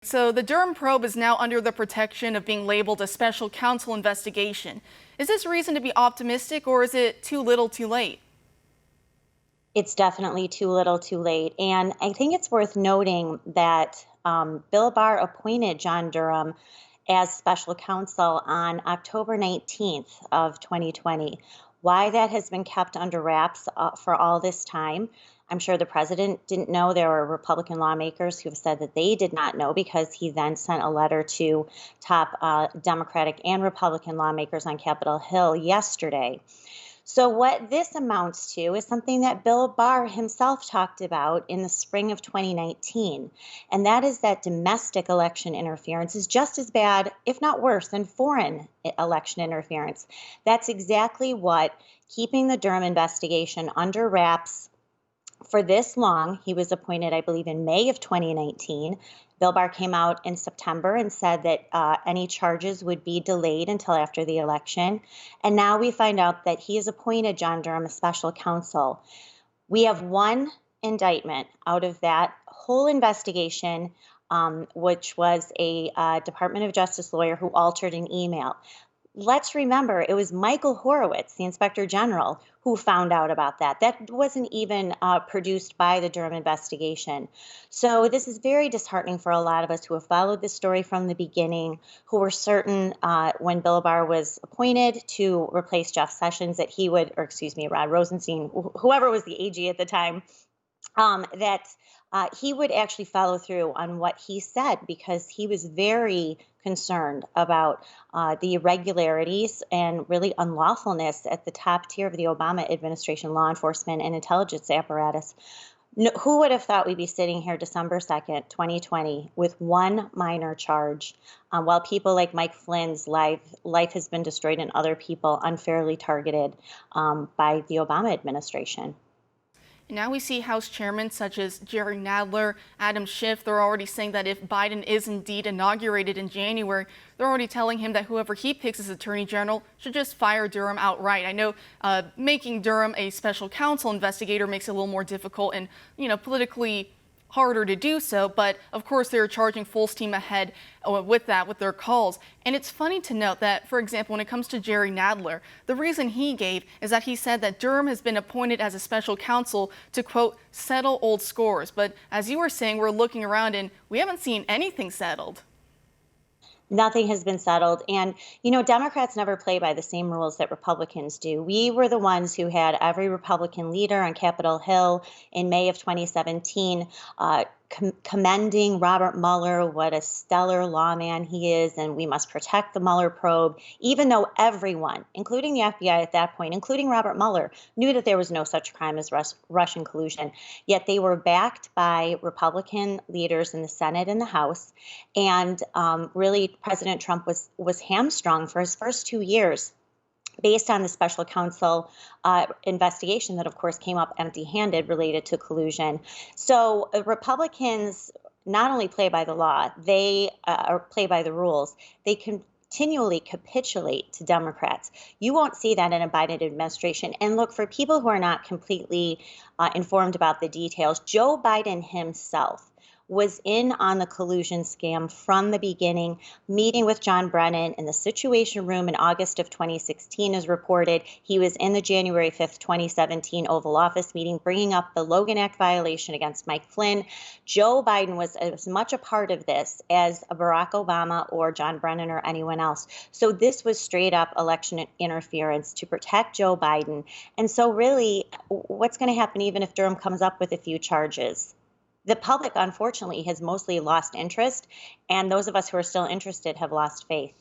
So the Durham probe is now under the protection of being labeled a special counsel investigation. Is this reason to be optimistic, or is it too little too late? It's definitely too little too late. And I think it's worth noting that Bill Barr appointed John Durham as special counsel on October 19th of 2020. Why that has been kept under wraps for all this time, I'm sure the president didn't know. There were Republican lawmakers who have said that they did not know because he then sent a letter to top Democratic and Republican lawmakers on Capitol Hill yesterday. So, what this amounts to is something that Bill Barr himself talked about in the spring of 2019, and that is that domestic election interference is just as bad, if not worse, than foreign election interference. That's exactly what keeping the Durham investigation under wraps for this long. He was appointed, I believe, in May of 2019. Bill Barr came out in September and said that any charges would be delayed until after the election. And now we find out that he has appointed John Durham as special counsel. We have one indictment out of that whole investigation, which was a Department of Justice lawyer who altered an email. Let's remember, it was Michael Horowitz, the Inspector General, who found out about that. That wasn't even produced by the Durham investigation. So this is very disheartening for a lot of us who have followed this story from the beginning, who were certain when Bill Barr was appointed to replace Jeff Sessions that he would, or excuse me, Rod Rosenstein, whoever was the AG at the time, that he would actually follow through on what he said, because he was very concerned about the irregularities and really unlawfulness at the top tier of the Obama administration law enforcement and intelligence apparatus. No, who would have thought we'd be sitting here December 2nd, 2020, with one minor charge, while people like Mike Flynn's life has been destroyed and other people unfairly targeted by the Obama administration. And now we see House chairmen such as Jerry Nadler, Adam Schiff. They're already saying that if Biden is indeed inaugurated in January, they're already telling him that whoever he picks as Attorney General should just fire Durham outright. I know making Durham a special counsel investigator makes it a little more difficult and, politically harder to do so, but of course they're charging full steam ahead with their calls. And it's funny to note that, for example, when it comes to Jerry Nadler, the reason he gave is that he said that Durham has been appointed as a special counsel to, quote, settle old scores. But as you were saying, we're looking around and we haven't seen anything settled. Nothing has been settled. And, Democrats never play by the same rules that Republicans do. We were the ones who had every Republican leader on Capitol Hill in May of 2017 commending Robert Mueller, what a stellar lawman he is, and we must protect the Mueller probe, even though everyone, including the FBI at that point, including Robert Mueller, knew that there was no such crime as Russian collusion. Yet they were backed by Republican leaders in the Senate and the House. And really, President Trump was hamstrung for his first 2 years based on the special counsel investigation that, of course, came up empty-handed related to collusion. So Republicans not only play by the law, they play by the rules. They continually capitulate to Democrats. You won't see that in a Biden administration. And look, for people who are not completely informed about the details, Joe Biden himself was in on the collusion scam from the beginning, meeting with John Brennan in the Situation Room in August of 2016 as reported. He was in the January 5th, 2017 Oval Office meeting, bringing up the Logan Act violation against Mike Flynn. Joe Biden was as much a part of this as Barack Obama or John Brennan or anyone else. So this was straight up election interference to protect Joe Biden. And so really, what's going to happen even if Durham comes up with a few charges? The public, unfortunately, has mostly lost interest, and those of us who are still interested have lost faith.